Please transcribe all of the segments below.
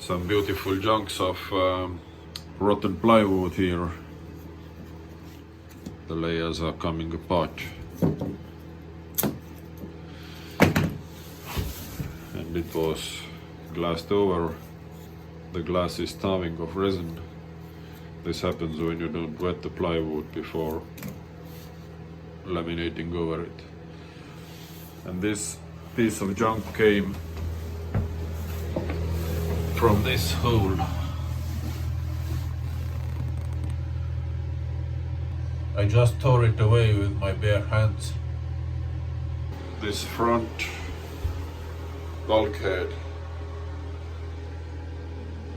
Some beautiful chunks of rotten plywood here. The layers are coming apart. And it was glassed over. The glass is starving of resin. This happens when you don't wet the plywood before laminating over it. And this piece of junk came from this hole. I just tore it away with my bare hands. This front bulkhead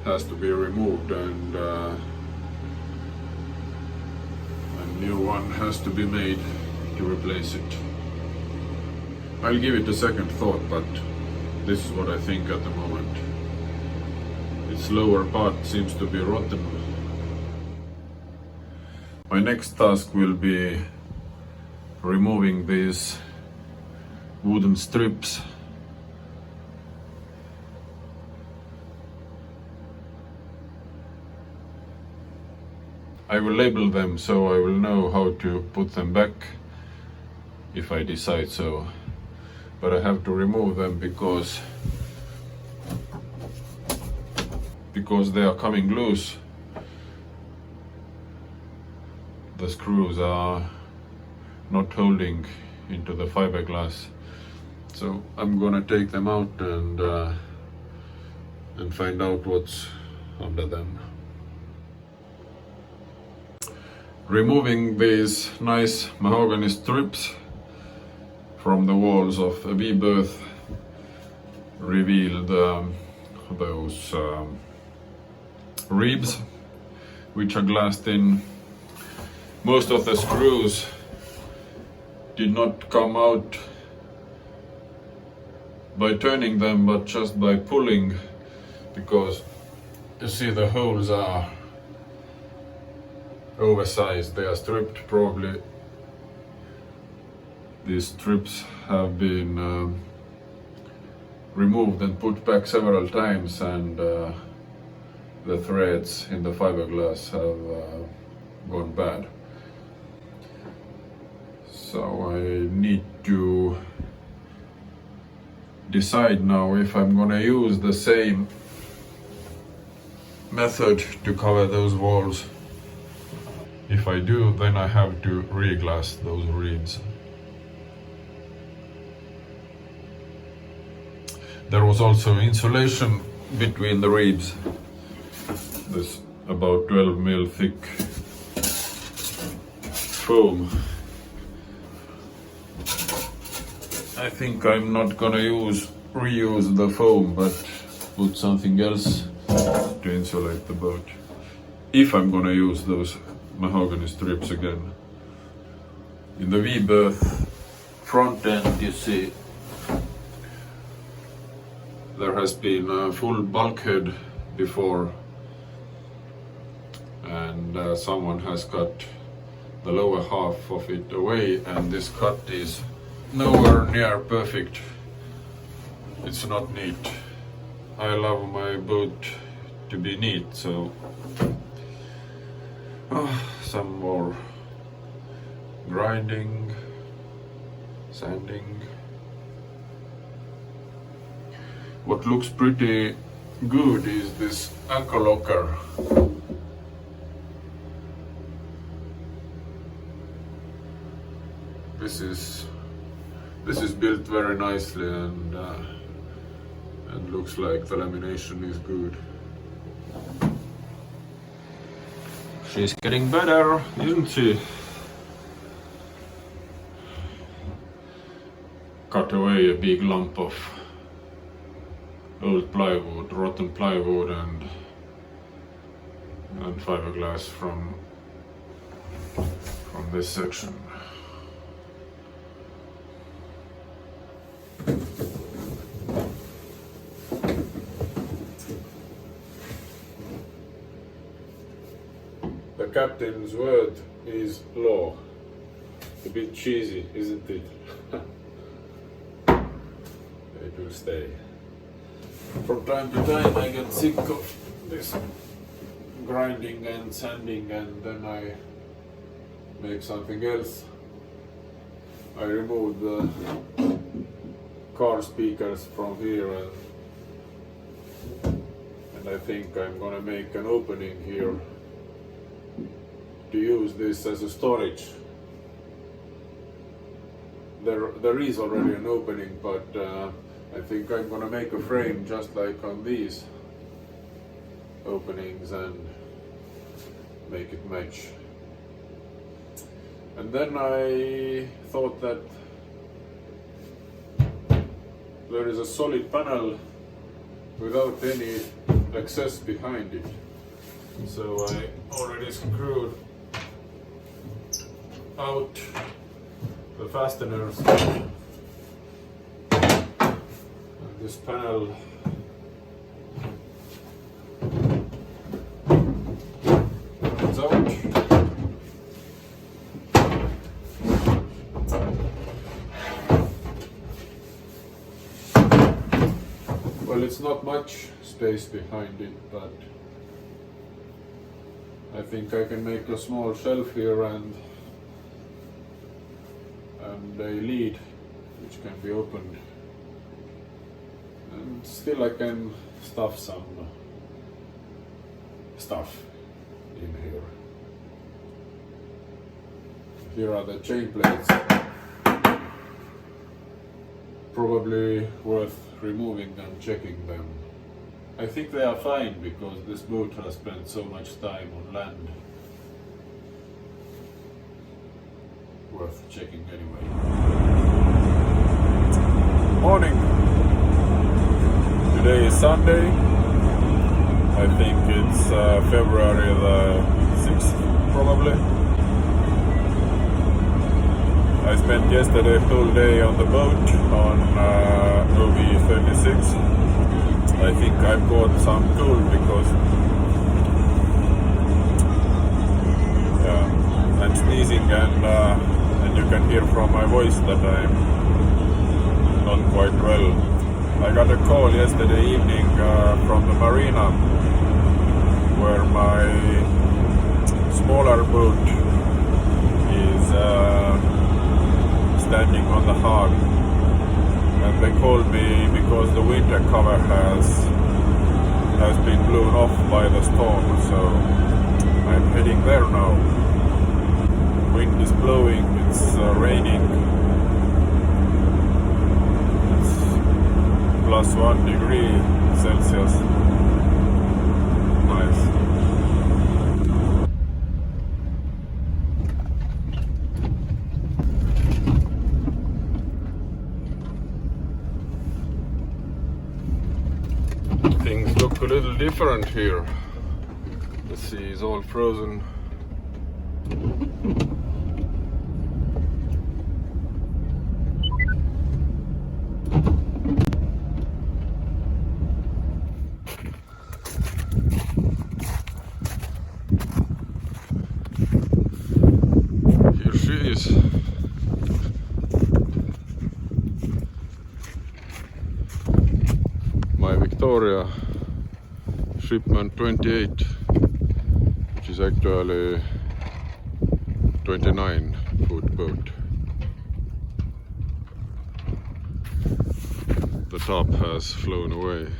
has to be removed, and a new one has to be made to replace it. I'll give it a second thought, but this is what I think at the moment. Its lower part seems to be rotten. My next task will be removing these wooden strips. I will label them so I will know how to put them back if I decide so. But I have to remove them because they are coming loose. The screws are not holding into the fiberglass. So I'm gonna take them out and find out what's under them. Removing these nice mahogany strips from the walls of a V-berth revealed those ribs which are glassed in. Most of the screws did not come out by turning them, but just by pulling, because you see the holes are oversized. They are stripped probably. These strips have been removed and put back several times, and the threads in the fiberglass have gone bad. So I need to decide now if I'm gonna use the same method to cover those walls. If I do, then I have to re-glass those ribs. There was also insulation between the ribs. This about 12 mil thick foam. I think I'm not gonna reuse the foam, but put something else to insulate the boat. If I'm gonna use those mahogany strips again. In the V-berth front end, you see there has been a full bulkhead before, and someone has cut the lower half of it away, and this cut is nowhere near perfect. It's not neat. I love my boat to be neat, so some more grinding, sanding. What looks pretty good is this anchor locker. This is built very nicely, and looks like the lamination is good. She's getting better, isn't she? Cut away a big lump of old plywood, rotten plywood, and fiberglass from this section. The captain's word is law. A bit cheesy, isn't it? It will stay. From time to time I get sick of this grinding and sanding, and then I make something else. I remove the car speakers from here, and I think I'm gonna make an opening here to use this as a storage. There is already an opening, but I think I'm gonna make a frame just like on these openings and make it match. And then I thought that there is a solid panel without any access behind it. So I already screwed out the fasteners. And this panel comes out. Well, it's not much space behind it, but I think I can make a small shelf here and a lid which can be opened, and still I can stuff some stuff in here. Here are the chain plates. Probably worth removing and checking them. I think they are fine because this boat has spent so much time on land. Worth checking anyway. Morning! Today is Sunday. I think it's February the 6th probably. I spent yesterday whole day on the boat on OE36. I think I bought some tool because I'm sneezing and you can hear from my voice that I'm not quite well. I got a call yesterday evening from the marina where my smaller boat is standing on the hog, and they called me because the winter cover has been blown off by the storm, so I'm heading there now. Wind is blowing, it's raining, it's +1 degree Celsius. Nice. Things look a little different here. The sea is all frozen. Here she is. My Victoria Shipman 28, which is actually 29-foot boat. The top has flown away.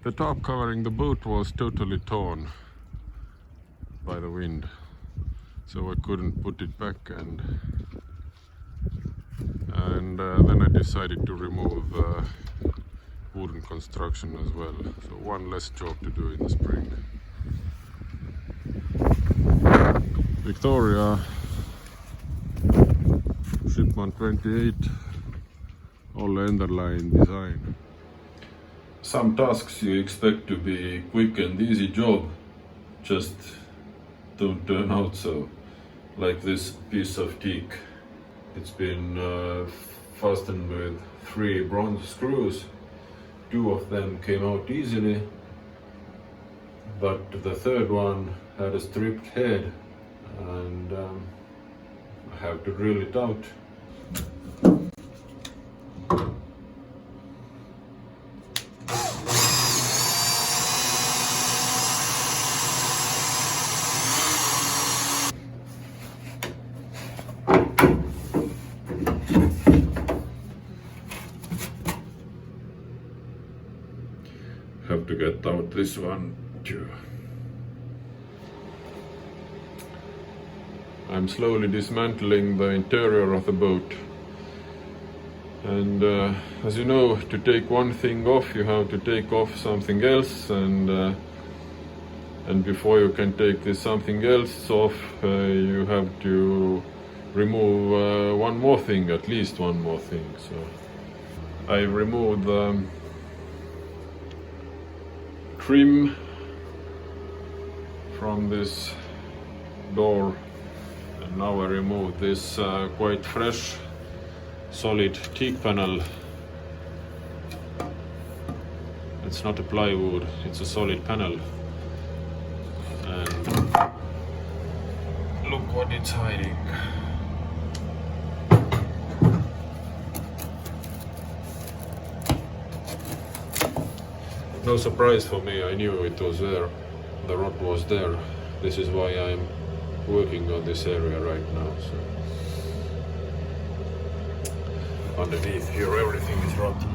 The top covering the boat was totally torn by the wind, so I couldn't put it back, and and then I decided to remove wooden construction as well. So one less job to do in the spring. Victoria, Shipman 28, all underline design. Some tasks you expect to be quick and easy job just don't turn out so. Like this piece of teak. It's been fastened with 3 bronze screws. 2 of them came out easily, but the third one had a stripped head, and I have to drill it out. Have to get out this one too. I'm slowly dismantling the interior of the boat, and as you know, to take one thing off you have to take off something else, and before you can take this something else off you have to remove one more thing, at least one more thing. So I removed the trim from this door, and now I remove this quite fresh solid teak panel. It's not a plywood, it's a solid panel, and look what it's hiding. No surprise for me, I knew it was there. The rod was there. This is why I'm working on this area right now. So underneath here everything is rotten.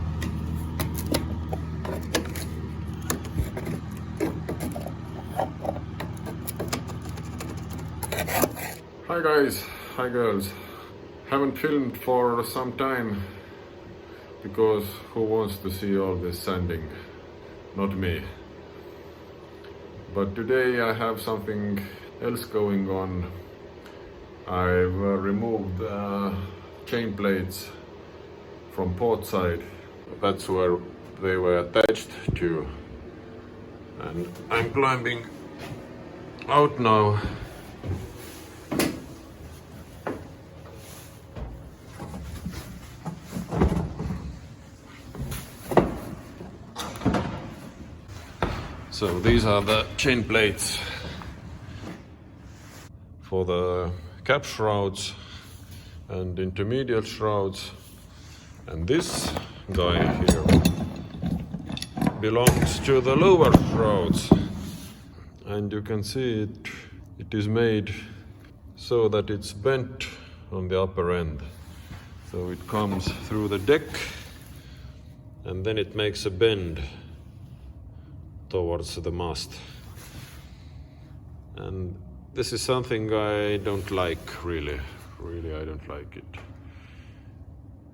Hi guys, hi girls. Haven't filmed for some time because who wants to see all this sanding? Not me. But today I have something else going on. I've removed chain plates from port side. That's where they were attached to, and I'm climbing out now. So these are the chain plates for the cap shrouds and intermediate shrouds, and this guy here belongs to the lower shrouds, and you can see it is made so that it's bent on the upper end, so it comes through the deck and then it makes a bend towards the mast. And this is something I don't like, really I don't like it.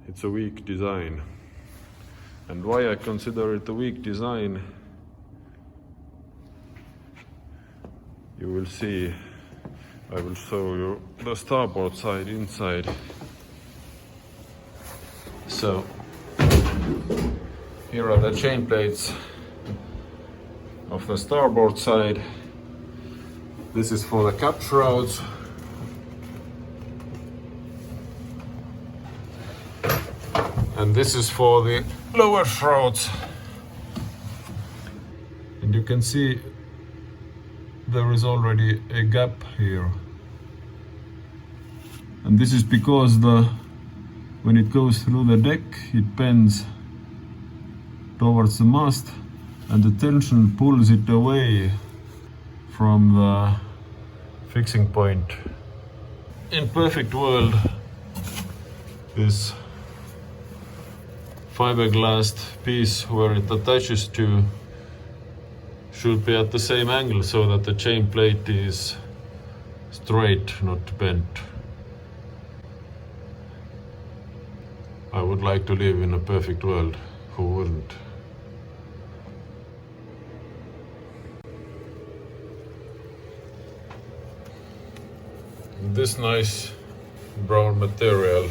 It's a weak design. And why I consider it a weak design, you will see. I will show you the starboard side inside. So here are the chain plates of the starboard side. This is for the cap shrouds. And this is for the lower shrouds. And you can see there is already a gap here. And this is because when it goes through the deck, it bends towards the mast, and the tension pulls it away from the fixing point. In perfect world, this fiberglass piece where it attaches to should be at the same angle so that the chain plate is straight, not bent. I would like to live in a perfect world. Who wouldn't? This nice brown material,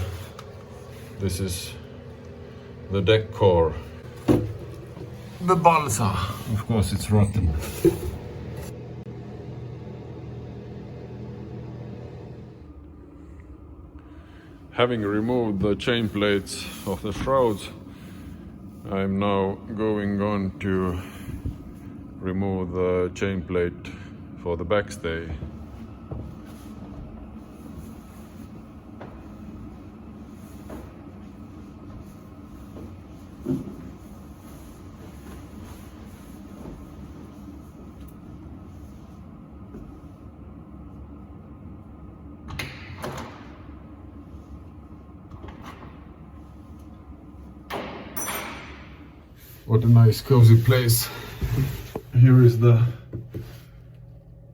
this is the deck core. The balsa, of course it's rotten. Having removed the chain plates of the shrouds, I'm now going on to remove the chain plate for the backstay. What a nice cozy place. Here is the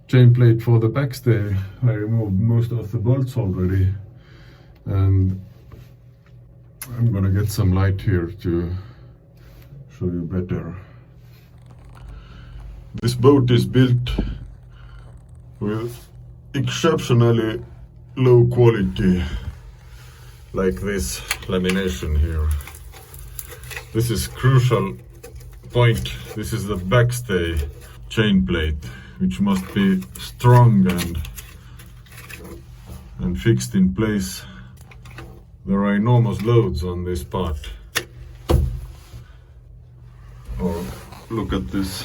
chain plate for the backstay. I removed most of the bolts already, and I'm gonna get some light here to show you better. This boat is built with exceptionally low quality, like this lamination here. This is crucial point. This is the backstay chain plate, which must be strong and fixed in place. There are enormous loads on this part. Or look at this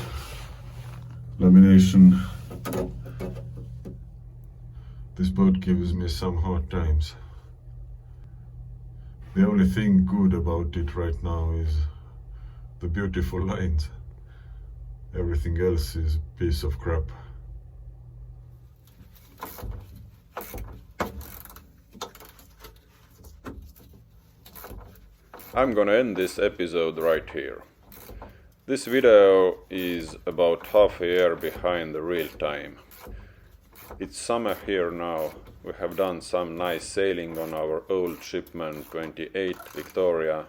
lamination. This boat gives me some hard times. The only thing good about it right now is the beautiful lines. Everything else is a piece of crap. I'm gonna end this episode right here. This video is about half a year behind the real time. It's summer here now. We have done some nice sailing on our old Shipman 28 Victoria,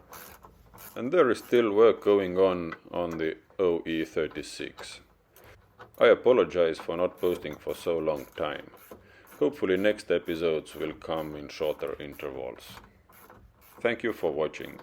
and there is still work going on the OE36. I apologize for not posting for so long time. Hopefully next episodes will come in shorter intervals. Thank you for watching.